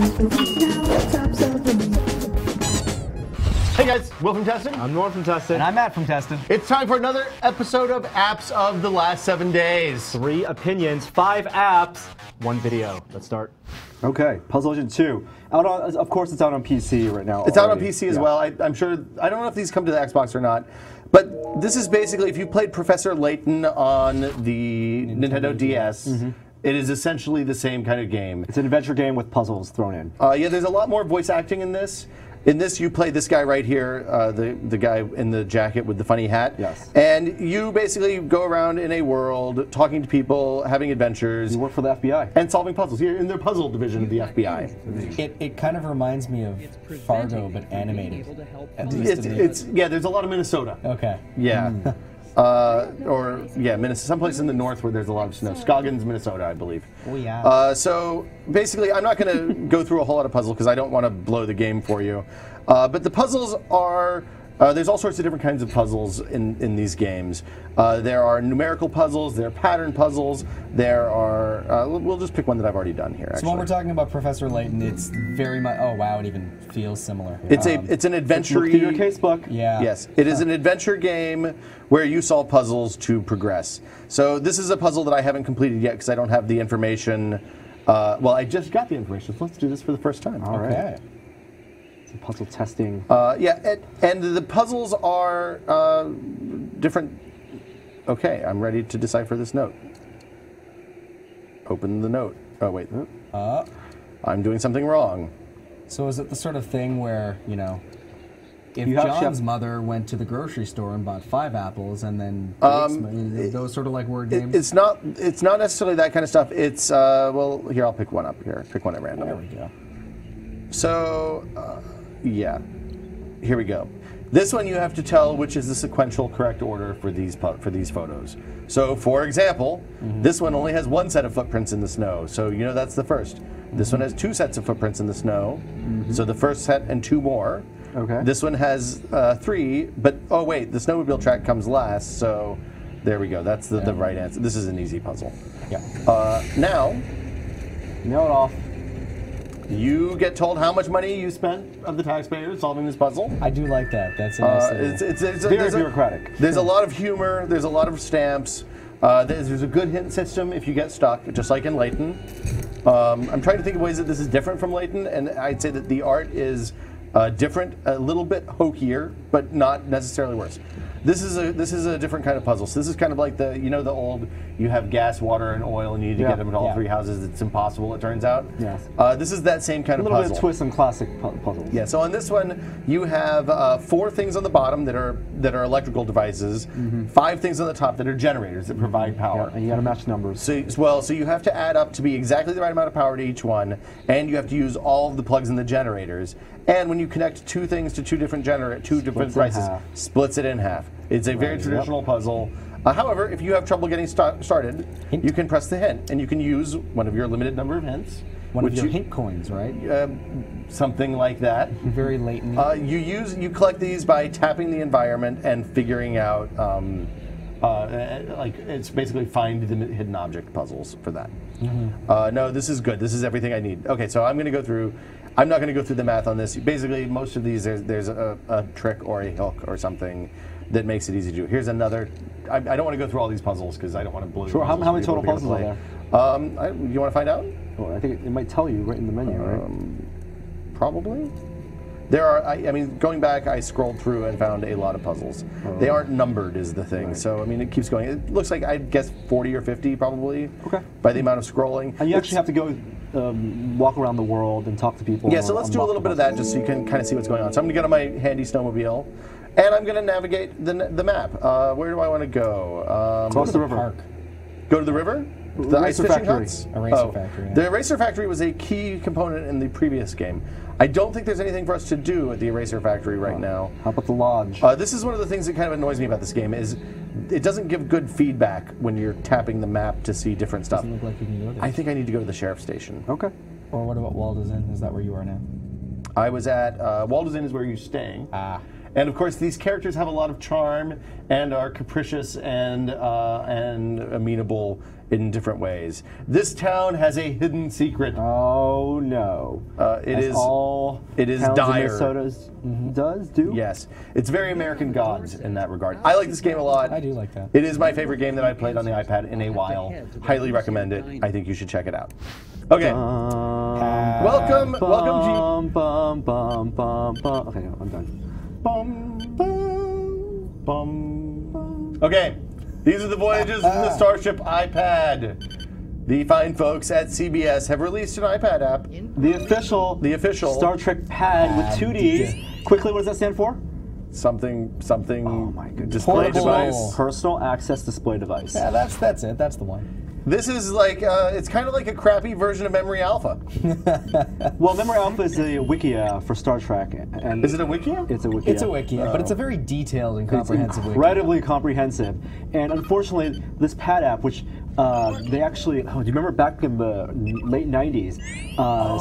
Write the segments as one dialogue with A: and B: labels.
A: Hey guys, Will from Teston.
B: I'm Norm from Teston.
C: And I'm Matt from Teston.
A: It's time for another episode of Apps of the Last 7 Days.
B: 3 opinions, 5 apps, 1 video. Let's start.
D: Okay, Puzzle Agent 2. Out on, of course, it's out on PC right now.
A: It's out on PC as well. I'm sure, I don't know if these come to the Xbox or not, but this is basically, if you played Professor Layton on the Nintendo DS, it is essentially the same kind of game.
D: It's an adventure game with puzzles thrown in.
A: Yeah, there's a lot more voice acting in this. In this, you play this guy right here, the guy in the jacket with the funny hat.
D: Yes.
A: And you basically go around in a world, talking to people, having adventures.
D: You work for the FBI.
A: And solving puzzles. You're in the puzzle division of the FBI.
C: It kind of reminds me of Fargo, but animated.
A: Yeah, there's a lot of Minnesota.
C: Okay.
A: Yeah. Minnesota, someplace in the north where there's a lot of snow. Scoggins, Minnesota, I believe.
C: Oh, yeah.
A: So basically, I'm not going to go through a whole lot of puzzles because I don't want to blow the game for you. But the puzzles are, there's all sorts of different kinds of puzzles in these games. There are numerical puzzles, there are pattern puzzles, there are, we'll just pick one that I've already done here, actually.
C: So when we're talking about Professor Layton, it's very much, oh wow, it even feels similar.
A: It's an adventure.
D: Look through your casebook.
C: Yeah.
A: Yes, it is an adventure game where you solve puzzles to progress. So this is a puzzle that I haven't completed yet because I don't have the information. Well, I just got the information, so let's do this for the first time.
D: All right.
C: Okay.
D: It's a puzzle testing.
A: And the puzzles are different. Okay, I'm ready to decipher this note. Open the note. Oh, wait. I'm doing something wrong.
C: So is it the sort of thing where, you know, if
D: You have
C: John's
D: chef-
C: mother went to the grocery store and bought 5 apples and then those sort of like word games?
A: It's not necessarily that kind of stuff. It's well, here, I'll pick one up here. Pick one at random.
C: There we go.
A: So, yeah, here we go. This one you have to tell which is the sequential correct order for these photos. So, for example, this one only has 1 set of footprints in the snow, so you know that's the first. This one has 2 sets of footprints in the snow, so the first set and 2 more.
D: Okay.
A: This one has 3, but oh wait, the snowmobile track comes last, so there we go. That's the right answer. This is an easy puzzle.
C: Yeah.
A: Now,
D: Nail it off.
A: you get told how much money you spent of the taxpayers solving this puzzle.
C: I do like that. That's a nice little...
A: It's
D: Very bureaucratic.
A: There's a lot of humor. There's a lot of stamps. There's a good hint system if you get stuck, just like in Layton. I'm trying to think of ways that this is different from Layton, and I'd say that the art is different, a little bit hokier, but not necessarily worse. This is a different kind of puzzle. So this is kind of like the old, you have gas, water, and oil, and you need to get them in all 3 houses. It's impossible, it turns out.
D: Yes.
A: This is that same kind of
D: A
A: puzzle.
D: little bit of twist and classic puzzles.
A: Yeah. So on this one, you have 4 things on the bottom that are electrical devices, 5 things on the top that are generators that provide power.
D: Yeah, and you got to match numbers.
A: So you have to add up to be exactly the right amount of power to each one, and you have to use all of the plugs in the generators. And when you connect 2 things to 2 different different prices, splits it in half. It's a very traditional puzzle. However, if you have trouble getting started, you can press the hint, and you can use one of your limited number of hints.
C: One of your hint coins, right?
A: Something like that.
C: Very latent.
A: You collect these by tapping the environment and figuring out, like it's basically find the hidden object puzzles for that. No, this is good. This is everything I need. Okay, so I'm going to go through. I'm not going to go through the math on this. Basically, most of these there's a trick or a hook or something that makes it easy to do. Here's another. I don't want to go through all these puzzles because I don't want to blow.
D: Sure. How many total puzzles are there?
A: You want to find out?
D: Well, I think it might tell you right in the menu, right?
A: Probably. There are, I mean, going back, I scrolled through and found a lot of puzzles. They aren't numbered is the thing, so I mean, it keeps going. It looks like, I guess, 40 or 50 probably, by the amount of scrolling.
D: And you actually have to go walk around the world and talk to people.
A: Yeah, so let's do a little bit of that just so you can kind of see what's going on. So I'm going to get on my handy snowmobile, and I'm going to navigate the map. Where do I want to go?
D: Cross the river.
C: Park.
A: Go to the river? The ice
D: Eraser
A: fishing
D: Factory.
A: huts?
C: Eraser Factory, yeah.
A: The Eraser Factory was a key component in the previous game. I don't think there's anything for us to do at the Eraser Factory right now.
D: How about the lodge?
A: This is one of the things that kind of annoys me about this game is it doesn't give good feedback when you're tapping the map to see different stuff.
C: Doesn't look like you can go there.
A: I think I need to go to the sheriff's station.
D: Okay.
C: Or what about Waldo's Inn? Is that where you are now?
A: I was at Waldo's Inn is where you're staying.
C: Ah.
A: And of course, these characters have a lot of charm and are capricious and amenable in different ways. This town has a hidden secret.
D: Oh no!
A: It is
D: all.
A: It is
D: towns
A: dire.
D: in Minnesota do.
A: Yes, it's very American Gods in that regard. I like this game a lot.
C: I do like that.
A: It is my favorite game that I've played on the iPad in a while. Highly recommend it. I think you should check it out. Okay. Welcome,
D: Bum, bum, bum, bum, bum. Okay, no, I'm done.
A: Bum, bum, bum, bum. Okay, these are the Voyages from the Starship iPad. The fine folks at CBS have released an iPad app.
D: The official Star Trek pad with 2Ds. Quickly, what does that stand for?
A: Something
D: Oh my goodness.
A: display
C: Portable.
A: device.
D: Personal access display device.
C: Yeah, that's it. That's the one.
A: This is like, it's kind of like a crappy version of Memory Alpha.
D: Well, Memory Alpha is the wikia for Star Trek. And
A: Is it a wikia?
D: It's a wikia.
C: It's a wiki, but it's a very detailed and comprehensive wiki.
D: Incredibly comprehensive. And unfortunately, this pad app, which they actually, do you remember back in the late 90s,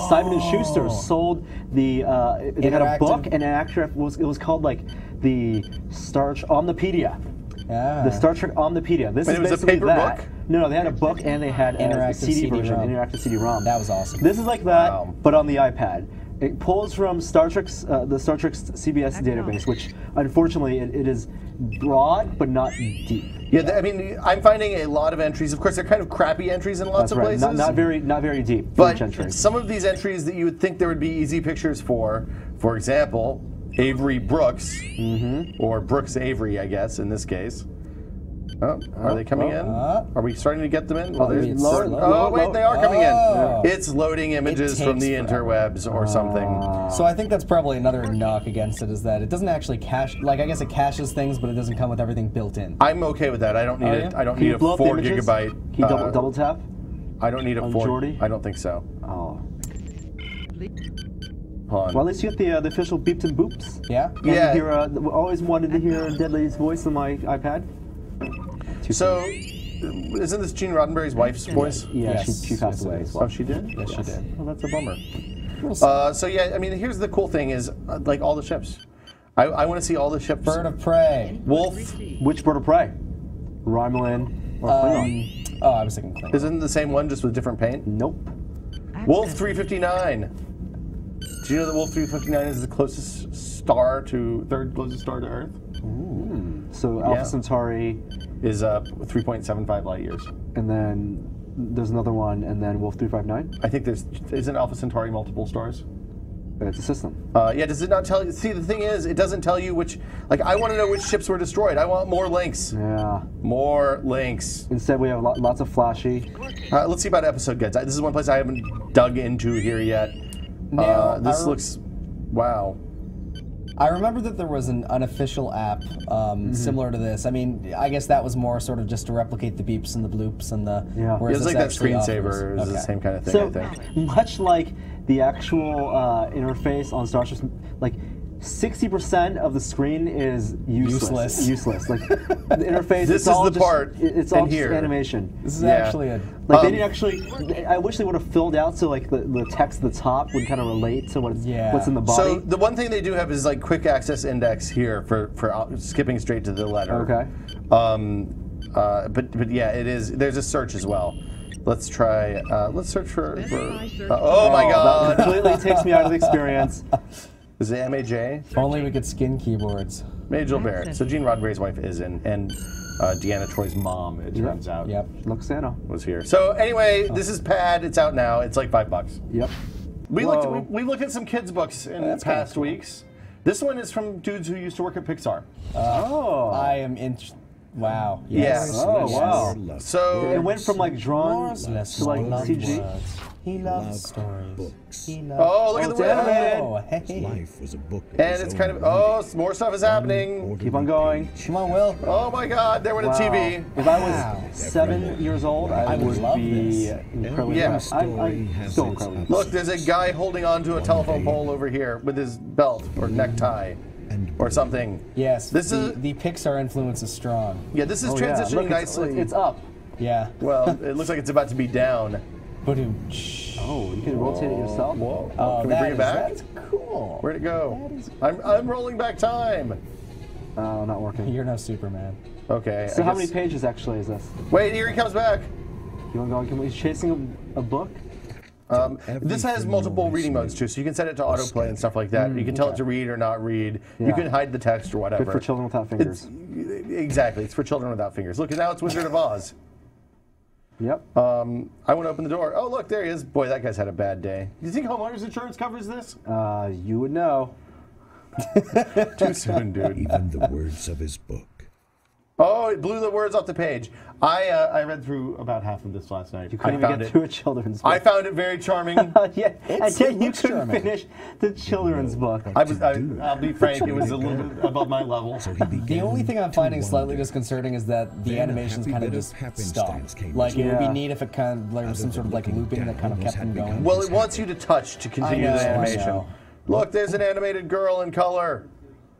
D: Simon & Schuster sold they had a book and an it was called like the Omnipedia.
C: Yeah.
D: The Star Trek Omnipedia. This
A: Wait,
D: is
A: it was a
D: basically
A: paper
D: that.
A: book?
D: No, they had a book and they had a
C: Interactive
D: CD version,
C: CD-ROM.
D: interactive CD-ROM.
C: That was awesome.
D: This is like that,
A: Wow.
D: but on the iPad. It pulls from Star Trek's the Star Trek's CBS database, which unfortunately it is broad but not deep.
A: Yeah, I mean, I'm finding a lot of entries. Of course, they're kind of crappy entries in lots
D: That's
A: of
D: right.
A: places.
D: Not very deep. for
A: But
D: each entry.
A: some of these entries that you would think there would be easy pictures for example, Avery Brooks, or Brooks Avery, I guess, in this case. Oh, are they coming in? Are we starting to get them in? Well,
C: maybe
A: there's
C: it's
A: lower,
C: slow.
A: oh, wait, they are coming
C: Oh.
A: in. It's loading images from the
C: takes forever.
A: interwebs or something.
C: So I think that's probably another knock against it, is that it doesn't actually cache. Like, I guess it caches things, but it doesn't come with everything built in.
A: I'm okay with that. I don't need it.
C: you?
A: I don't
D: Can
A: need
D: you
A: a
D: blow up the
A: 4
D: images?
A: gigabyte.
D: Can you double tap?
A: I don't need a
D: on
A: 4.
D: Geordie?
A: I don't think so.
D: Oh.
A: Hold on.
D: Well, at least you get the official beeps and boops.
C: Yeah.
D: And
A: Yeah.
D: you hear, always wanted to hear Deadly's voice on my iPad.
A: So, isn't this Gene Roddenberry's wife's voice?
D: Yeah,
C: Yes,
D: she passed
C: yes, it
D: away
C: is.
D: as well.
A: Oh, she did?
C: Yes, she did.
A: Well, that's a bummer. So yeah, I mean, here's the cool thing is, like all the ships. I want to see all the ships.
C: Bird of Prey.
A: Wolf
D: Which bird of prey? Romulan or Klingon?
C: Oh, I was thinking Klingon.
A: isn't the same one, just with different paint.
D: Nope.
A: Wolf 359. Do you know that Wolf 359 is the closest star to third closest star to Earth?
D: So Alpha
A: Yeah.
D: Centauri,
A: Is 3.75 light years.
D: and then there's another one, and then Wolf 359.
A: I think isn't Alpha Centauri multiple stars?
D: It's a system.
A: Yeah, does it not tell you? See, the thing is, it doesn't tell you which. Like, I want to know which ships were destroyed. I want more links.
D: Yeah.
A: More links.
D: Instead, we have lots of flashy.
A: Let's see about episode guides. This is one place I haven't dug into here yet.
C: Now,
A: This looks. Wow.
C: I remember that there was an unofficial app similar to this. I mean, I guess that was more sort of just to replicate the beeps and the bloops and the.
D: Yeah.
C: whereas
A: It's
C: this
A: like that
C: actually
A: screensaver
C: offers-
A: is the
C: okay.
A: same kind of thing,
D: So,
A: I think.
D: much like the actual interface on Starship, like 60% of the screen is useless.
C: Useless.
D: Like the interface.
A: This
D: it's all
A: is the
D: just,
A: part
D: It's
A: in
D: all just
A: here.
D: animation.
C: This is
A: Yeah.
C: actually a.
D: Like they didn't actually. I wish they would have filled out so like the text at the top would kind of relate to what's in the body.
A: So the one thing they do have is like quick access index here for skipping straight to the letter.
D: Okay.
A: But yeah, it is. There's a search as well. Let's try. Let's search for oh my
D: That
A: God!
D: completely takes me out of the experience.
A: Is it MAJ?
C: If only we could skin keyboards.
A: Majel Barrett. So Gene Roddenberry's wife is in, and Deanna Troy's mom, it turns out,
C: Yep.
D: Look, Santa.
A: was here. So anyway, this is Pad. It's out now. It's like $5.
D: Yep.
A: We
D: Whoa.
A: looked at some kids' books in
C: That's
A: past
C: kinda cool.
A: weeks. This one is from dudes who used to work at Pixar.
D: Oh.
C: I am in. Wow.
A: Yes.
D: Oh, wow.
A: So
D: It went from like drawn to like CG.
C: He loves stories. He loves.
A: oh, look at
D: it's
A: the
D: animated.
C: Oh, hey.
E: Life was a book.
A: and it's kind of more stuff is happening.
D: Keep on going.
C: Come on, Will.
A: Oh my God, there went
D: Wow.
A: a TV.
D: If I
C: Wow.
D: was 7 years old, I
C: would
D: would
C: love
D: be
C: this.
D: incredibly
A: Yeah.
D: impressed. I'm still incredibly impressed.
A: Look, there's a guy holding on to a telephone pole over here with his belt or necktie or something.
C: Yes.
A: This is
C: the Pixar influence is strong.
A: yeah. This is
D: Oh, yeah.
A: transitioning
D: Look,
A: nicely.
D: it's up.
C: Yeah.
A: well, it looks like it's about to be down.
C: Boom.
D: Oh, you can rotate it yourself.
A: Whoa.
C: Oh,
A: Can we bring it back?
C: That's cool.
A: Where'd it go? I'm rolling back time.
D: Oh, not working.
C: You're no Superman.
A: Okay.
D: So
A: I
D: how
A: guess-
D: many pages actually is this?
A: Wait, here he comes back.
D: You want to go? He's chasing a book.
A: This has multiple reading modes too, so you can set it to autoplay and stuff like that. You can tell it to read or not read. You
D: Yeah.
A: can hide the text or whatever.
D: Good for children without fingers.
A: Exactly, it's for children without fingers. Look, now it's Wizard of Oz.
D: Yep.
A: I want to open the door. Oh, look, there he is. Boy, that guy's had a bad day. Do you think homeowners insurance covers this?
D: You would know.
A: Too soon, dude.
E: Even the words of his book.
A: Oh, it blew the words off the page. I read through about half of this last night.
D: You couldn't
A: I
D: even
A: found
D: get
A: it.
D: to a children's book.
A: I found it very charming.
D: Yeah, and
C: It
D: then you
C: looks
D: couldn't
C: charming.
D: finish the children's book.
A: I'll be frank, it was a little bit above my level.
E: So he began
C: The only thing I'm finding
E: to
C: slightly
E: wonder.
C: disconcerting is that the
E: Then a
C: animations
E: happy
C: kind of
E: bit of
C: just
E: happenstance
C: stop.
E: came
C: Like it would be
D: Yeah.
C: neat if it kind of there was some sort of like looping that kind of kept them going.
A: Well, it wants you to touch to continue
C: I know,
A: the
C: I
A: animation.
C: know.
A: Look, there's an animated girl in color.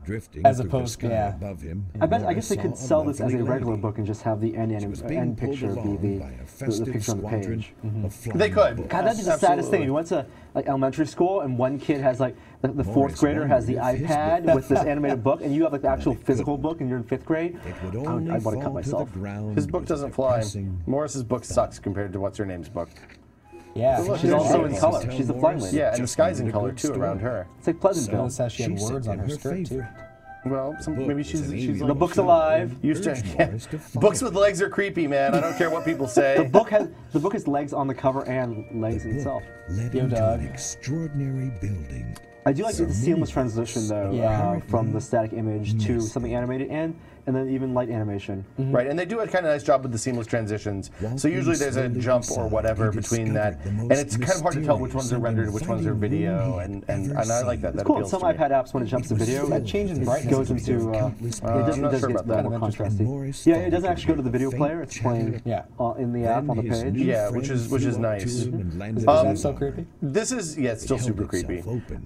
E: Drifting
C: As
E: through
C: opposed-
E: the sky
C: yeah.
E: above him.
D: I
E: Nora
D: guess they
E: saw
D: could sell this as a
E: lovely
D: regular
E: lady.
D: book and just have the
E: She was being
D: end
E: pulled
D: picture be
E: along
D: the
E: by a festive
D: picture on the
E: squadron
D: page.
E: of flying
A: They could.
E: boats.
D: God, that'd be the saddest thing. You went to like elementary school and one kid has like the fourth
E: Morris
D: grader has the
E: wondered if his
D: iPad
E: book-
D: with this animated book, and you have like the actual
E: could.
D: physical book and you're in 5th grade.
E: It would
D: I'd
E: only
D: want to
E: fall
D: cut
E: to
D: myself.
E: the ground.
A: His book
E: with
A: doesn't
E: the
A: fly.
E: passing-
A: Morris's book sucks compared to what's her name's book.
C: Yeah,
A: Look,
D: She's
A: there's
D: also in
A: Morris.
D: color. She's the flying lady.
A: Yeah, and the
E: Just
A: sky's in
E: wanted a
A: color
E: good
A: too
E: story.
A: around her.
D: It's like Pleasantville.
C: Notice how she had
E: She said
C: words on
E: in
C: her
E: her
C: skirt too.
E: favorite.
A: Well, maybe she's
E: was an
A: like,
E: alien
D: The book's alive.
A: used to.
E: Urged
A: Yeah.
E: Morris to fight
A: Books
E: it.
A: with legs are creepy, man. I don't care what people
D: The
A: say.
D: book has legs on the cover and legs in itself.
E: Led
C: Yo,
E: him to
C: dog.
E: an extraordinary building.
D: I do like the seamless transition though,
C: Yeah.
D: from the static image to something animated and then even light animation.
A: Right, and they do a kind of nice job with the seamless transitions. So
E: Walking
A: usually there's a
E: slowly
A: jump or
E: inside,
A: whatever
E: he
A: between that,
E: discovered the
A: and
E: most
A: it's kind of hard to tell which ones are
E: mysterious
A: rendered,
E: and
A: which ones are
E: inviting
A: video,
E: room
A: and
E: he had
A: I
E: ever
A: like that.
E: seen.
A: That
D: It's cool.
A: appeals
D: Some
A: to me.
D: iPad apps when it jumps to video,
C: That change in
D: it
C: brightness
D: goes
C: is
D: into
E: countless
D: it
A: I'm
D: does
A: not sure
D: get
A: about that.
D: more
E: And
D: contrasty.
E: Morris
D: Yeah,
E: thought
D: it doesn't
E: he
D: actually go to the
E: could
D: video
E: faint
D: player. It's playing
C: Yeah.
D: in the app on the
E: Then his
D: page.
E: new
A: Yeah,
E: friend
A: which is
E: flew up to
A: nice.
E: him and landed
C: Is
E: on
C: that
E: him.
C: so creepy?
A: This is, yeah, it's still
E: It
A: super
E: held itself
A: creepy.
E: open,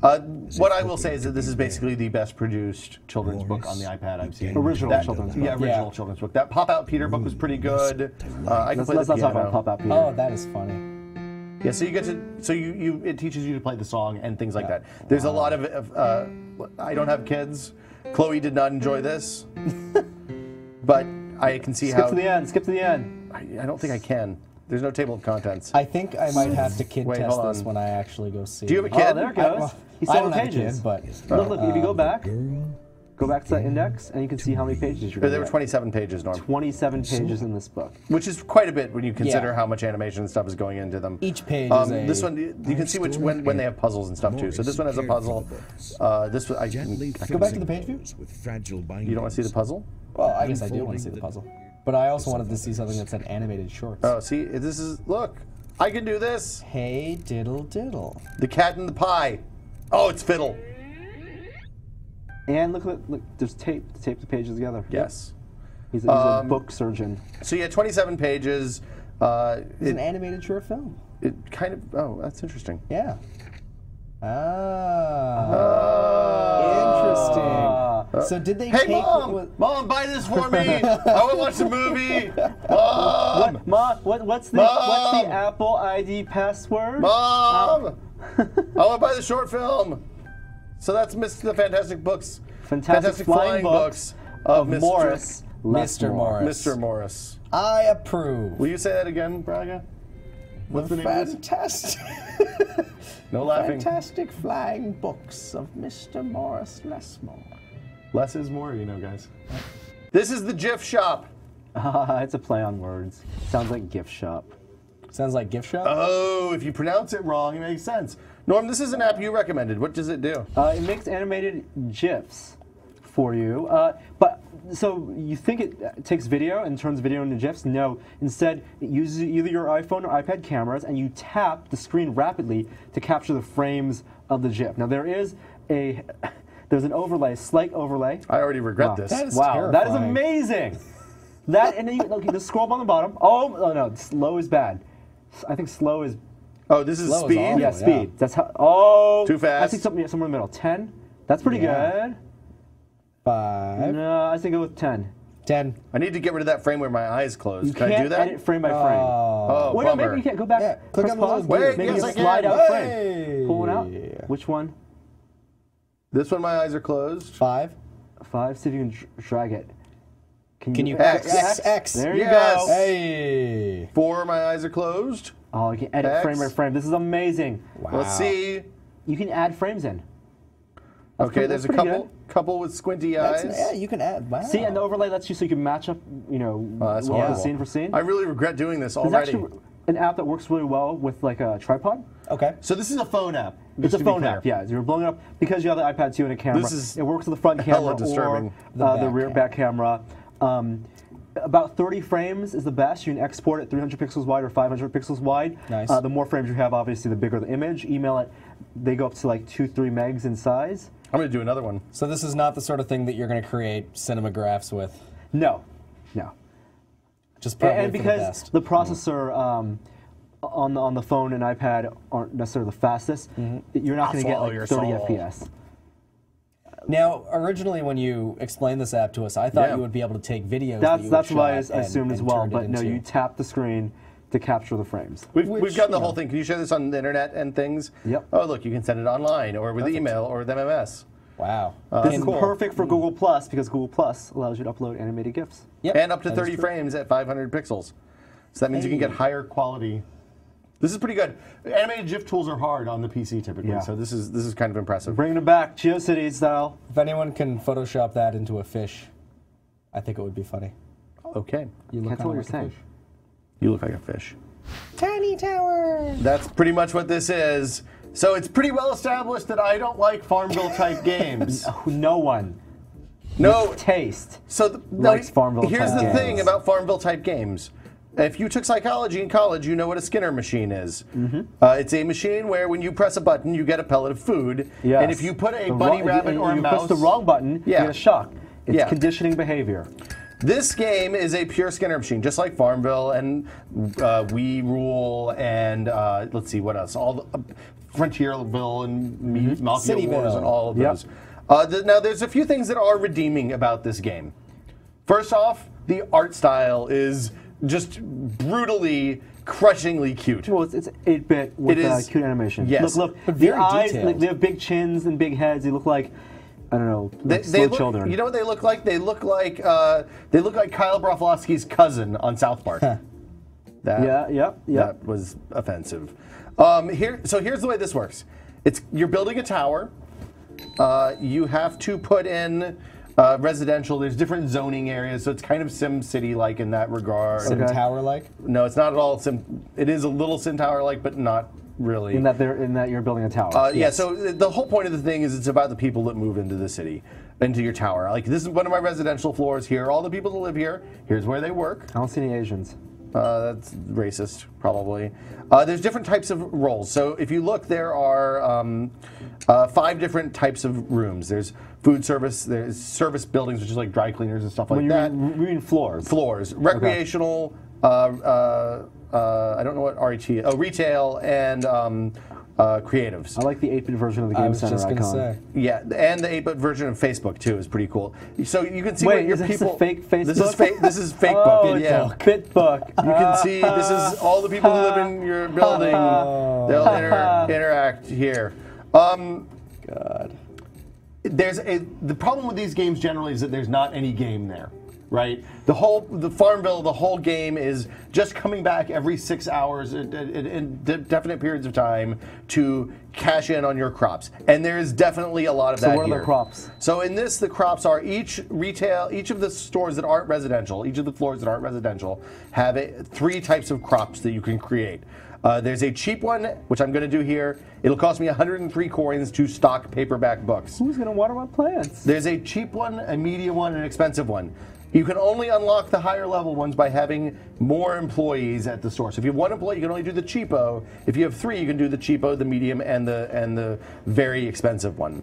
E: as
A: What
E: if
A: I will say
E: hoping
A: is
E: to
A: that this
E: be
A: is basically the best produced children's book on the
E: Morris
A: iPad I've seen.
E: began
D: Original
A: That-
D: children's book.
A: Yeah, original
C: Yeah.
A: children's book. That Pop Out Peter book was pretty good. I can play
D: Let's
A: the
D: not talk about
A: piano.
D: Pop Out Peter.
C: Oh, that is funny.
A: Yeah, so you get to, so you it teaches you to play the song and things like that. There's a lot of, I don't have kids. Chloe did not enjoy this, but I can see
D: Skip
A: how.
D: to the end. Skip to the end.
A: I don't think I can. There's no table of contents.
C: I think I might have to kid
A: Wait,
C: test
A: hold
C: this
A: on.
C: when I actually go see.
A: Do you have a
C: it.
A: kid?
D: Oh, there it
C: I,
D: goes.
C: well,
D: He's
C: I
D: still
C: don't
D: in
C: have a
D: pages.
C: kid, but
D: Look, if you go back,
E: Girl,
D: go back to that index, and you can see how many pages you're going
A: There
D: to
A: were 27 pages, Norm,
D: 27 pages in this book.
A: which is quite a bit when you consider
C: Yeah.
A: how much animation and stuff is going into them.
C: each page is a.
A: This one, you can see which when they have puzzles and stuff too. So this one has a puzzle. This one,
E: gently
C: Go back to the
E: fixing
C: page view?
E: clothes with fragile bindings.
A: you don't want to see the puzzle?
C: Well, I guess I do want to see the puzzle, but I also wanted to see something that said animated shorts.
A: Oh, see, this is look. I can do this.
C: Hey diddle diddle.
A: The cat and the pie. Oh, it's fiddle.
D: And look, there's tape to tape the pages together.
A: Yes.
D: He's a book surgeon.
A: So you had 27 pages.
C: It's an animated short film.
A: It kind of. Oh, that's interesting.
C: Yeah. Interesting. So did they
A: Hey,
C: take
A: mom!
C: what-
A: Mom, buy this for me. I want to watch the movie. Mom!
D: Mom, what's the
A: Mom!
D: Apple ID password?
A: Mom! I want to buy the short film. So that's the Fantastic Books.
D: Fantastic Flying Books
A: of
D: Morris.
C: Mr. Morris.
A: Mr. Morris.
C: I approve.
A: Will you say that again, Braga? What's the name of this?
C: Fantastic.
A: No laughing.
C: Fantastic flying books of Mr. Morris Lessmore.
A: Less is more, you know, guys. This is the Gif Shop.
D: It's a play on words. Sounds like Gift Shop.
C: Sounds like Gif Shop.
A: Oh, if you pronounce it wrong, it makes sense. Norm, this is an app you recommended. What does it do?
D: It makes animated GIFs for you. But so you think it takes video and turns video into GIFs? No. Instead, it uses either your iPhone or iPad cameras, and you tap the screen rapidly to capture the frames of the GIF. Now there's an overlay, slight overlay.
A: I already regret this.
C: That is
D: Wow, that is
C: terrifying.
D: amazing. And then the scroll bar on the bottom. Oh no, slow is bad. I think slow is
A: Oh, this is
C: Slow is
A: speed?
C: awful.
D: yeah,
C: yeah.
D: speed. That's how. Oh,
A: Too fast.
D: I think somewhere in the middle. 10. That's pretty
C: Yeah.
D: good.
C: 5.
D: No, I think go with 10.
C: 10.
A: I need to get rid of that frame where my eyes close.
D: You
A: Can I
D: can't
A: do that?
D: edit frame by frame.
A: Oh,
D: Wait, no,
A: bummer.
D: maybe you can't go back.
C: Yeah, click
D: press
C: on the
D: pause.
C: little
A: Wait,
D: maybe
A: yes,
D: you
A: I
D: slide
A: can.
D: out
C: Hey.
D: frame. Pull it out. Which one?
A: This one, my eyes are closed.
C: 5.
D: 5. See if you can drag it.
C: Can you
A: X.
D: There you
A: Yes.
D: go.
C: Hey.
A: 4, my eyes are closed.
D: Oh, you can edit
A: X.
D: frame by frame. This is amazing.
C: Wow.
A: Let's see.
D: You can add frames in.
A: Okay,
D: that's
A: there's a
D: pretty
A: couple with squinty
C: That's,
A: eyes.
C: yeah, you can add. Wow.
D: See, and the overlay lets you so you can match up,
A: That's
D: well,
A: horrible.
D: scene for scene.
A: I really regret doing this
D: There's
A: already.
D: actually an app that works really well with like a tripod.
C: Okay.
A: So this is a phone app.
D: It's
A: just
D: a
A: to be
D: phone
A: clear.
D: app, yeah. You're blowing it up because you have the iPad 2 and a camera.
A: This is
D: it works with the front
A: hella
D: camera
A: disturbing.
D: or
C: The
D: the
C: back
D: rear back camera. About 30 frames is the best. You can export it 300 pixels wide or 500 pixels wide.
C: Nice.
D: The more frames you have, obviously, the bigger the image. Email it. They go up to like 2-3 megs in size.
A: I'm going to do another one.
C: So this is not the sort of thing that you're going to create cinemagraphs with.
D: No, no.
C: Just probably
D: And
C: for the
D: because
C: best.
D: the processor on the phone and iPad aren't necessarily the fastest, you're not going to get
A: swallow
D: like
A: your
D: 30
A: soul.
D: FPS.
C: Now, originally when you explained this app to us, I thought
A: Yeah.
C: you would be able to take videos. that you
D: That's
C: had
D: what I
C: shot
D: assumed as
C: and
D: well.
C: turned it
D: But no,
C: into-
D: you tap the screen to capture the frames.
A: We've
C: Which,
A: gotten the
C: you
A: whole
C: know.
A: thing. Can you share this on the internet and things?
D: Yep.
A: Oh, look, you can send it online or with email or with MMS.
C: Wow.
D: This is
A: cool.
D: perfect for Google Plus because Google Plus allows you to upload animated GIFs.
C: Yep,
A: And up to
C: that is
A: 30
C: true.
A: frames at 500 pixels. So that means you can get
C: Hey.
A: higher quality. This is pretty good. Animated GIF tools are hard on the PC typically,
D: Yeah.
A: so this is kind of impressive.
D: Bringing it back, GeoCities style.
C: If anyone can Photoshop that into a fish, I think it would be funny.
A: Okay.
C: You look
D: Can't tell what
C: kinda
D: you're
C: like a
D: saying.
C: fish.
A: You look like a fish.
C: Tiny tower.
A: That's pretty much what this is. So it's pretty well established that I don't like Farmville type games.
D: No one.
A: No.
D: Taste.
A: So
D: Likes Farmville
A: here's
D: type
A: the thing
D: games.
A: about Farmville type games. If you took psychology in college, you know what a Skinner machine is.
D: Mm-hmm.
A: It's a machine where when you press a button, you get a pellet of food.
D: Yes.
A: And if you put a
D: The
A: bunny
D: wrong-
A: rabbit
D: and
A: or a
D: you
A: mouse,
D: press the wrong button,
A: Yeah.
D: you get a shock. It's
A: Yeah.
D: conditioning behavior.
A: This game is a pure Skinner machine, just like Farmville and We Rule and let's see what else. All the, Frontierville and Mafia
C: Cityville.
A: Wars and all of
D: Yep.
A: those. Now, there's a few things that are redeeming about this game. First off, the art style is just brutally, crushingly cute.
D: Well, it's 8-bit with
A: It is-
D: cute animation.
A: yes.
D: Look,
C: But
D: the
C: very
D: eyes,
C: detailed.
D: they have big chins and big heads. They look like, I don't know, like slow
A: They look,
D: children.
A: You know what they look like? They look like Kyle Broflovski's cousin on South Park.
D: Yeah, yep.
A: That was offensive. Here's the way this works. You're building a tower. You have to put in residential. There's different zoning areas, so it's kind of Sim City-like in that regard.
C: Sim
D: Okay.
C: Tower like.
A: No, it's not at all Sim. It is a little Sim Tower-like, but not really.
D: In that you're building a tower.
A: Yeah,
C: Yes.
A: so the whole point of the thing is it's about the people that move into the city, into your tower. Like, this is one of my residential floors. Here are all the people that live here. Here's where they work.
D: I don't see any Asians.
A: That's racist, probably. There's different types of roles. So if you look, there are 5 different types of rooms. There's food service, there's service buildings, which is like dry cleaners and stuff like
D: When
A: that.
D: you mean floors.
A: Floors, recreational, I don't know what RET, retail, and creatives.
D: I like the 8-bit version of the
C: I
D: Game
C: was
D: Center
C: just
D: icon.
C: gonna say.
A: Yeah, and the 8-bit version of Facebook too is pretty cool. So you can see
D: Wait,
A: what your
D: is this
A: people.
D: a fake Facebook?
A: This is fake. This is fake
D: Oh,
A: book. Yeah.
D: it's Bitbook.
A: You can see this is all the people who live in your building. They'll interact here.
C: God.
A: The problem with these games generally is that there's not any game there, right? The Farmville, the whole game is just coming back every 6 hours in definite periods of time to cash in on your crops, and there is definitely a lot of that
D: what are
A: here.
D: the crops?
A: So in this, the crops are each of the stores that aren't residential, each of the floors that aren't residential, have 3 types of crops that you can create. There's a cheap one, which I'm going to do here. It'll cost me 103 coins to stock paperback books.
D: Who's going to water my plants?
A: There's a cheap one, a medium one, and an expensive one. You can only unlock the higher level ones by having more employees at the store. So if you have 1 employee, you can only do the cheapo. If you have 3, you can do the cheapo, the medium, and the very expensive one.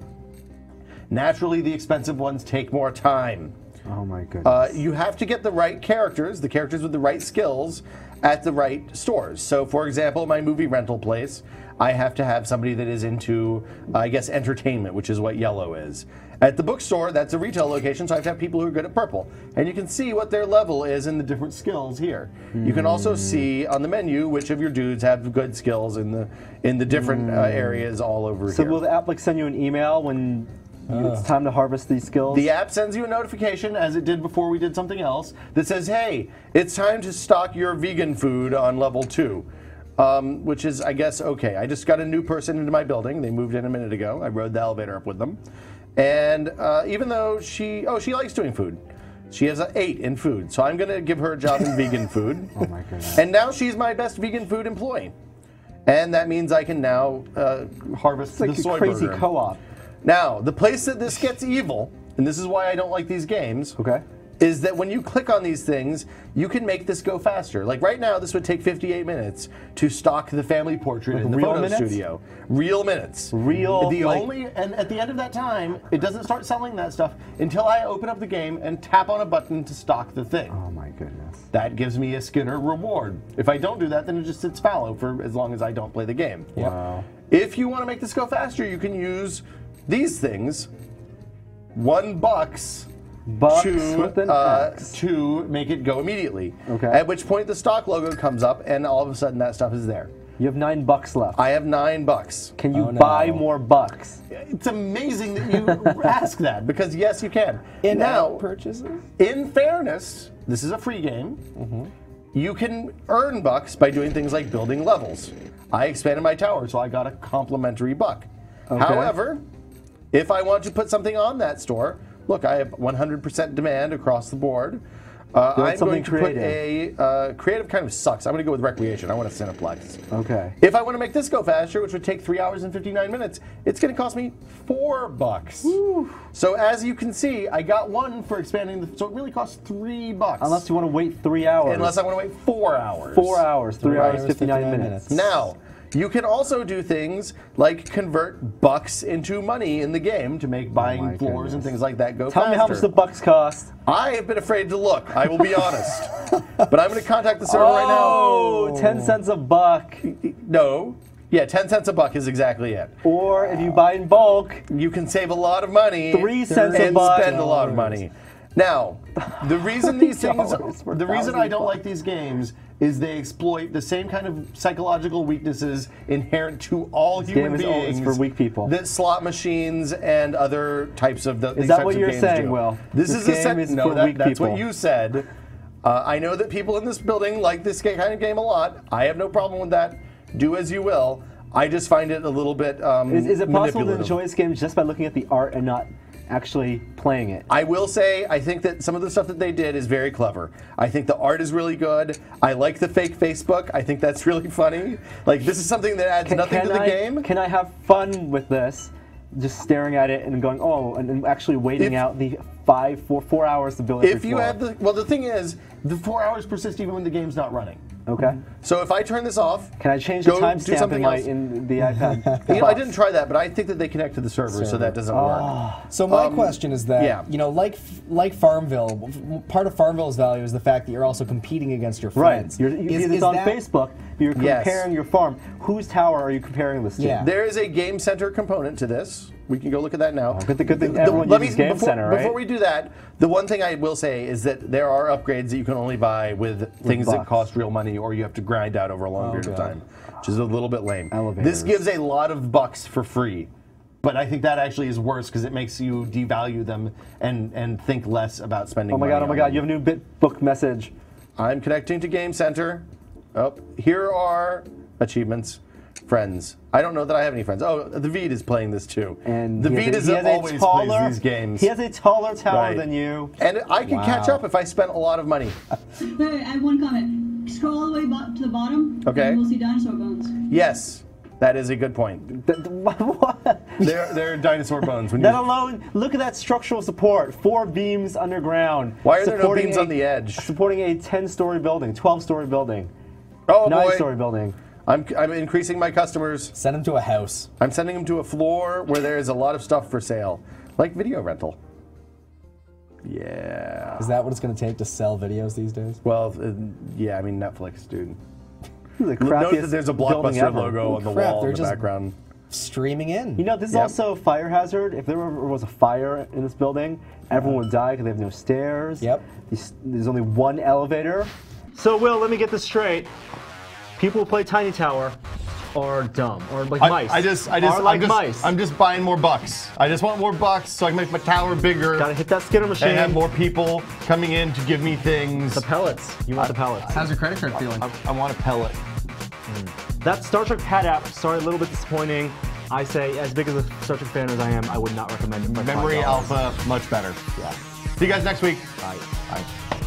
A: Naturally, the expensive ones take more time.
D: Oh my goodness.
A: You have to get the right characters, the characters with the right skills, at the right stores. So, for example, my movie rental place, I have to have somebody that is into, I guess, entertainment, which is what yellow is. At the bookstore, that's a retail location, so I have to have people who are good at purple. And you can see what their level is in the different skills here. You can also see on the menu which of your dudes have good skills in the different areas all over here.
D: So will the app like send you an email when it's time to harvest these skills?
A: The app sends you a notification, as it did before we did something else, that says, hey, it's time to stock your vegan food on level 2. Which is, I guess, okay. I just got a new person into my building. They moved in a minute ago. I rode the elevator up with them. And even though she likes doing food. She has an 8 in food. So I'm going to give her a job in vegan food.
D: Oh my goodness.
A: And now she's my best vegan food employee. And that means I can now harvest the soy
D: crazy
A: burger.
D: co-op.
A: Now, the place that this gets evil, and this is why I don't like these games,
D: Okay.
A: is that when you click on these things, you can make this go faster. Like right now, this would take 58 minutes to stock the family portrait in the
D: real
A: photo
D: minutes?
A: studio. Real minutes.
D: Real,
A: And at the end of that time, it doesn't start selling that stuff until I open up the game and tap on a button to stock the thing.
D: Oh my goodness.
A: That gives me a Skinner reward. If I don't do that, then it just sits fallow for as long as I don't play the game.
D: Wow.
A: If you want to make this go faster, you can use these things. $1
D: Bucks with an X.
A: to make it go immediately.
D: Okay.
A: At which point the stock logo comes up, and all of a sudden that stuff is there.
D: You have $9 left.
A: I have $9.
D: Can you
C: Oh, no.
D: buy more bucks?
A: It's amazing that you ask that, because yes, you can.
C: In-app purchases?
A: In fairness, this is a free game. You can earn bucks by doing things like building levels. I expanded my tower, so I got a complimentary buck.
D: Okay.
A: However, if I want to put something on that store, look, I have 100% demand across the board. I'm going to put a creative kind of sucks. I'm going to go with recreation. I want a Cineplex.
D: Okay.
A: If I want to make this go faster, which would take 3 hours and 59 minutes, it's going to cost me $4.
D: Woo.
A: So as you can see, I got one for expanding the. So it really costs $3.
D: Unless you want to wait 3 hours.
A: Unless I want to wait 4 hours.
D: 4 hours, 3 hours,
C: hours,
D: 59
C: 59
D: minutes.
A: Now, you can also do things like convert bucks into money in the game to make buying
D: my
A: floors and
D: goodness.
A: things like that go
D: Tell
A: faster.
D: me how much the bucks cost.
A: I have been afraid to look. I will be honest. But I'm going to contact the server right now.
D: Oh, 10 cents a buck.
A: No. Yeah, 10 cents a buck is exactly it.
D: Or if you buy in bulk,
A: You can save a lot of money
D: 3 cents a
A: and
D: buck.
A: spend a lot of money. Now, the reason these things,
D: $3 for
A: the reason I don't
D: 1,000
A: like these games is they exploit the same kind of psychological weaknesses inherent to all human
D: game is always
A: beings
D: for weak people.
A: that slot machines and other types of these
D: that
A: types
D: what
A: of
D: you're
A: games
D: saying,
A: do.
D: Will?
A: This
D: This
A: is a
D: game is
A: no,
D: for weak
A: that's
D: people.
A: what you said. I know that people in this building like this kind of game a lot. I have no problem with that. Do as you will. I just find it a little bit
D: Is it possible to
A: manipulative.
D: enjoy this game just by looking at the art and not actually playing it?
A: I will say, I think that some of the stuff that they did is very clever. I think the art is really good. I like the fake Facebook. I think that's really funny. Like, this is something that adds nothing to the game.
D: Can I have fun with this? Just staring at it and going, oh, and actually waiting out the 4 hours to build it.
A: If you have the, well, the thing is, the 4 hours persist even when the game's not running.
D: Okay.
A: So if I turn this off,
D: Can I change the
A: go do
D: timestamp
A: something else.
D: in the iPad?
A: You know, I didn't try that, but I think that they connect to the server, so that doesn't work.
C: So my question is that,
A: yeah.
C: you know, like Farmville, part of Farmville's value is the fact that you're also competing against your
D: Right.
C: friends.
D: It's on
C: that-
D: Facebook. You're
A: Yes.
D: comparing your farm. Whose tower are you comparing this to?
C: Yeah.
A: There is a Game Center component to this. We can go look at that now.
D: Good thing everyone uses Game Center, right?
A: Before we do that, the one thing I will say is that there are upgrades that you can only buy with things that
D: bucks.
A: cost real money, or you have to grind out over a long period of
C: God.
A: time, which is a little bit lame.
D: Elevators.
A: This gives a lot of bucks for free. But I think that actually is worse because it makes you devalue them and think less about spending
D: Oh my
A: money
D: god, oh my
A: on
D: god,
A: them.
D: you have a new BitBook message.
A: I'm connecting to Game Center. Oh, here are achievements. Friends. I don't know that I have any friends. Oh, the Veed is playing this too.
D: And
A: the
D: he
A: Veed
D: has a
A: always plays these games.
D: He has a taller tower
A: Right.
D: than you.
A: And I can catch
C: Wow.
A: up if I spent a lot of money.
F: Wait, I have one comment. Scroll all the way to the bottom.
A: Okay.
F: And you will see dinosaur bones.
A: Yes, that is a good point.
D: What?
A: They're dinosaur bones. When
D: That
A: you,
D: alone, look at that structural support. 4 beams underground.
A: why are there no
D: supporting
A: beams on the edge?
D: Supporting a 10-story building, 12-story building,
A: Oh boy,
D: 9-story building.
A: I'm increasing my customers.
C: Send them to a house.
A: I'm sending them to a floor where there is a lot of stuff for sale, like video rental. Yeah.
C: Is that what it's going to take to sell videos these days?
A: Well, yeah, I mean Netflix, dude.
D: This is the
A: Note
D: crappiest
A: that there's a
D: building
A: Blockbuster
D: ever.
A: logo on the
C: Crap,
A: wall
C: they're
A: in the
C: just-
A: background.
C: Streaming in.
D: You know, this is
A: Yep.
D: also a fire hazard. If there ever was a fire in this building, everyone would die because they have no stairs.
C: Yep.
D: There's only one elevator. So, Will, let me get this straight. People who play Tiny Tower are dumb, or like mice.
A: I'm just buying more bucks. I just want more bucks so I can make my tower bigger.
D: Gotta hit that Skinner machine.
A: And have more people coming in to give me things.
D: The pellets. You want the pellets.
G: How's your credit card feeling?
A: I want a pellet.
D: That Star Trek pad app started a little bit disappointing. I say, as big as a Star Trek fan as I am, I would not recommend it. For
A: Memory
D: $5.
A: Alpha, much better.
D: Yeah.
A: See you guys next week.
D: Bye.
A: Bye.